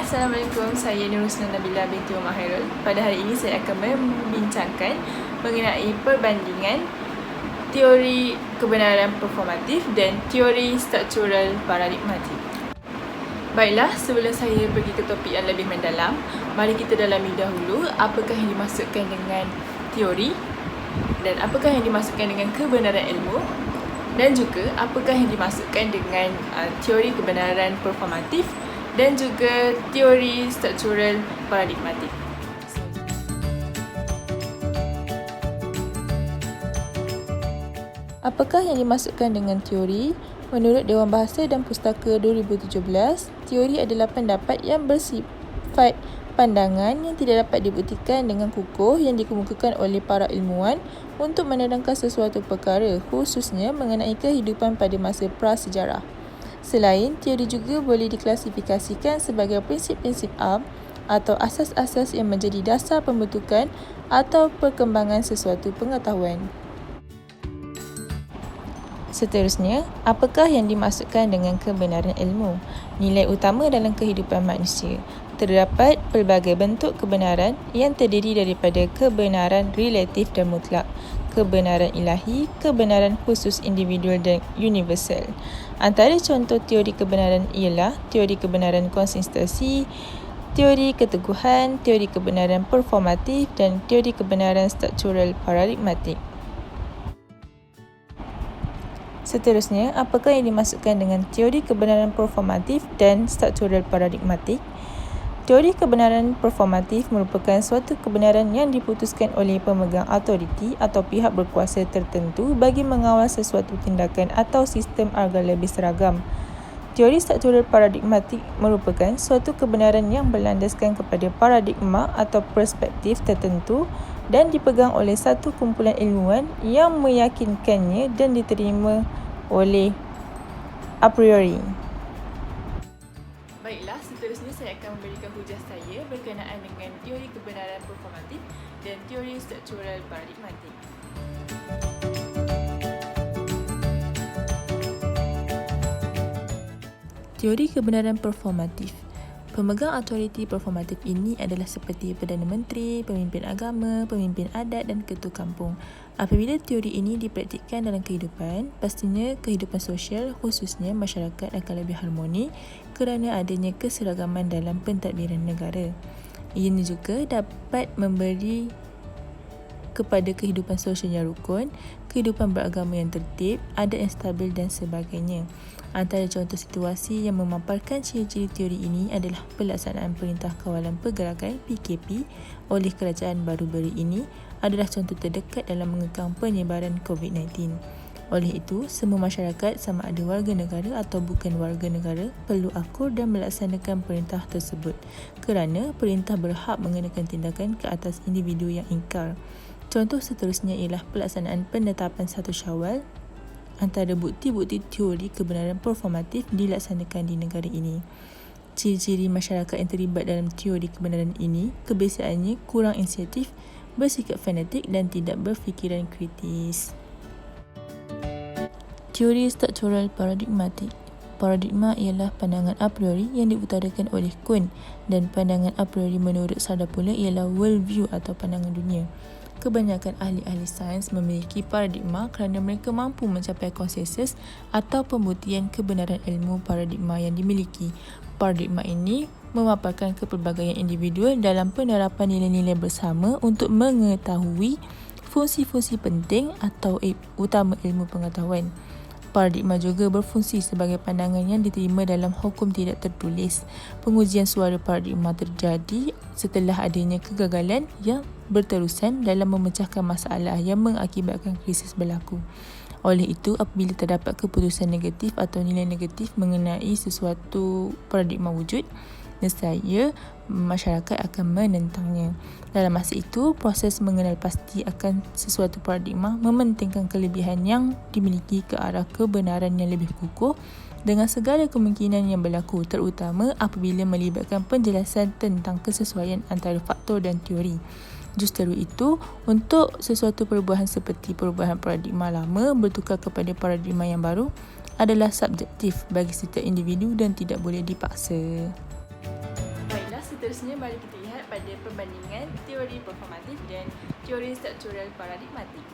Assalamualaikum, saya Nur Husna Nabila binti Muhammad Khairul. Pada hari ini saya akan membincangkan mengenai perbandingan teori kebenaran performatif dan teori struktural paradigmatik. Baiklah, sebelum saya pergi ke topik yang lebih mendalam, mari kita dalami dahulu apakah yang dimaksudkan dengan teori dan apakah yang dimaksudkan dengan kebenaran ilmu, dan juga apakah yang dimaksudkan dengan teori kebenaran performatif dan juga teori struktural paradigmatik. Apakah yang dimaksudkan dengan teori? Menurut Dewan Bahasa dan Pustaka 2017, teori adalah pendapat yang bersifat pandangan yang tidak dapat dibuktikan dengan kukuh yang dikemukakan oleh para ilmuwan untuk menerangkan sesuatu perkara, khususnya mengenai kehidupan pada masa prasejarah. Selain, teori juga boleh diklasifikasikan sebagai prinsip-prinsip am atau asas-asas yang menjadi dasar pembentukan atau perkembangan sesuatu pengetahuan. Seterusnya, apakah yang dimaksudkan dengan kebenaran ilmu? Nilai utama dalam kehidupan manusia. Terdapat pelbagai bentuk kebenaran yang terdiri daripada kebenaran relatif dan mutlak, kebenaran ilahi, kebenaran khusus individual dan universal. Antara contoh teori kebenaran ialah teori kebenaran konsistensi, teori keteguhan, teori kebenaran performatif dan teori kebenaran struktural paradigmatik. Seterusnya, apakah yang dimaksudkan dengan teori kebenaran performatif dan struktural paradigmatik? Teori kebenaran performatif merupakan suatu kebenaran yang diputuskan oleh pemegang autoriti atau pihak berkuasa tertentu bagi mengawal sesuatu tindakan atau sistem agar lebih seragam. Teori struktural paradigmatik merupakan suatu kebenaran yang berlandaskan kepada paradigma atau perspektif tertentu dan dipegang oleh satu kumpulan ilmuwan yang meyakinkannya dan diterima oleh a priori. Baiklah, seterusnya saya akan memberikan hujah saya berkenaan dengan teori kebenaran performatif dan teori struktural paradigmatik. Teori kebenaran performatif. Pemegang autoriti performatif ini adalah seperti Perdana Menteri, pemimpin agama, pemimpin adat dan ketua kampung. Apabila teori ini dipraktikkan dalam kehidupan, pastinya kehidupan sosial khususnya masyarakat akan lebih harmoni kerana adanya keseragaman dalam pentadbiran negara. Ianya juga dapat memberi kepada kehidupan sosial yang rukun, kehidupan beragama yang tertib, adat yang stabil dan sebagainya. Antara contoh situasi yang memaparkan ciri-ciri teori ini adalah pelaksanaan Perintah Kawalan Pergerakan PKP oleh kerajaan baru-baru ini adalah contoh terdekat dalam mengekang penyebaran COVID-19. Oleh itu, semua masyarakat sama ada warga negara atau bukan warga negara perlu akur dan melaksanakan perintah tersebut kerana perintah berhak mengenakan tindakan ke atas individu yang ingkar. Contoh seterusnya ialah pelaksanaan penetapan 1 Syawal. Antara bukti-bukti teori kebenaran performatif dilaksanakan di negara ini. Ciri-ciri masyarakat yang terlibat dalam teori kebenaran ini kebiasaannya kurang inisiatif, bersikap fanatik dan tidak berfikiran kritis. Teori struktural paradigmatik. Paradigma ialah pandangan a priori yang diutarakan oleh Kuhn dan pandangan a priori menurut Sadar pula ialah worldview atau pandangan dunia. Kebanyakan ahli-ahli sains memiliki paradigma kerana mereka mampu mencapai konsensus atau pembuktian kebenaran ilmu paradigma yang dimiliki. Paradigma ini memaparkan kepelbagaian individu dalam penerapan nilai-nilai bersama untuk mengetahui fungsi-fungsi penting atau utama ilmu pengetahuan. Paradigma juga berfungsi sebagai pandangan yang diterima dalam hukum tidak tertulis. Pengujian suara paradigma terjadi setelah adanya kegagalan yang berterusan dalam memecahkan masalah yang mengakibatkan krisis berlaku. Oleh itu, apabila terdapat keputusan negatif atau nilai negatif mengenai sesuatu paradigma wujud, nescaya masyarakat akan menentangnya. Dalam masa itu, proses mengenal pasti akan sesuatu paradigma mementingkan kelebihan yang dimiliki ke arah kebenaran yang lebih kukuh dengan segala kemungkinan yang berlaku, terutama apabila melibatkan penjelasan tentang kesesuaian antara faktor dan teori. Justeru itu, untuk sesuatu perubahan seperti perubahan paradigma lama bertukar kepada paradigma yang baru adalah subjektif bagi setiap individu dan tidak boleh dipaksa. Seterusnya, mari kita lihat pada perbandingan teori performatif dan teori struktural paradigmatik.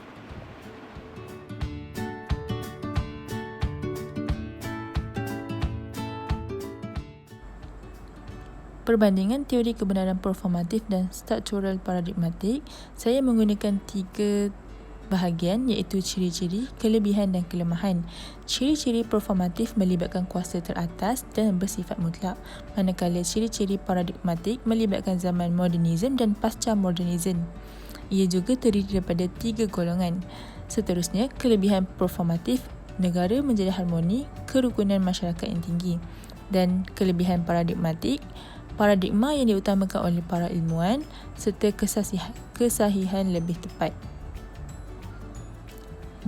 Perbandingan teori kebenaran performatif dan struktural paradigmatik, saya menggunakan 3 bahagian iaitu ciri-ciri, kelebihan dan kelemahan. Ciri-ciri performatif melibatkan kuasa teratas dan bersifat mutlak, manakala ciri-ciri paradigmatik melibatkan zaman modernisme dan pasca modernisme. Ia juga terdiri daripada 3 golongan. Seterusnya, kelebihan performatif, negara menjadi harmoni, kerukunan masyarakat yang tinggi. Dan kelebihan paradigmatik, paradigma yang diutamakan oleh para ilmuwan serta kesahihan lebih tepat.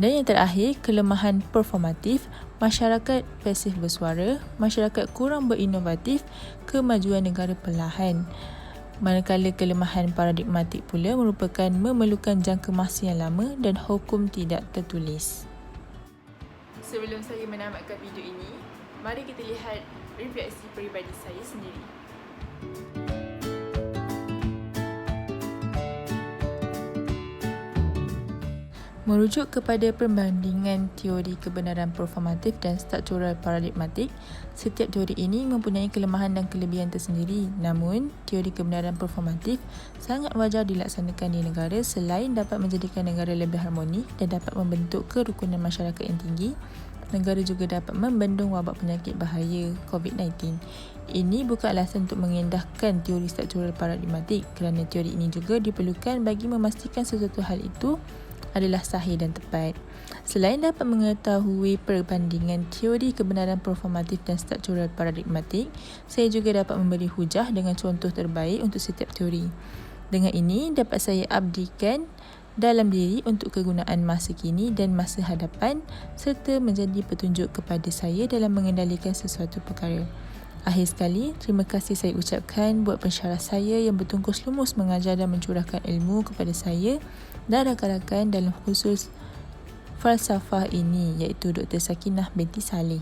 Dan yang terakhir, kelemahan performatif, masyarakat pasif bersuara, masyarakat kurang berinovatif, kemajuan negara perlahan. Manakala kelemahan paradigmatik pula merupakan memerlukan jangka masa yang lama dan hukum tidak tertulis. Sebelum saya menamatkan video ini, mari kita lihat refleksi peribadi saya sendiri. Merujuk kepada perbandingan teori kebenaran performatif dan struktural paradigmatik, setiap teori ini mempunyai kelemahan dan kelebihan tersendiri. Namun, teori kebenaran performatif sangat wajar dilaksanakan di negara selain dapat menjadikan negara lebih harmoni dan dapat membentuk kerukunan masyarakat yang tinggi. Negara juga dapat membendung wabak penyakit bahaya COVID-19. Ini bukan alasan untuk mengendahkan teori struktural paradigmatik, kerana teori ini juga diperlukan bagi memastikan sesuatu hal itu adalah sahih dan tepat. Selain dapat mengetahui perbandingan teori kebenaran performatif dan struktural paradigmatik, saya juga dapat memberi hujah dengan contoh terbaik untuk setiap teori. Dengan ini, dapat saya abdikan dalam diri untuk kegunaan masa kini dan masa hadapan serta menjadi petunjuk kepada saya dalam mengendalikan sesuatu perkara. Akhir sekali, terima kasih saya ucapkan buat pensyarah saya yang bertungkus lumus mengajar dan mencurahkan ilmu kepada saya dan rakan-rakan dalam khusus falsafah ini, iaitu Dr. Sakinah binti Saleh.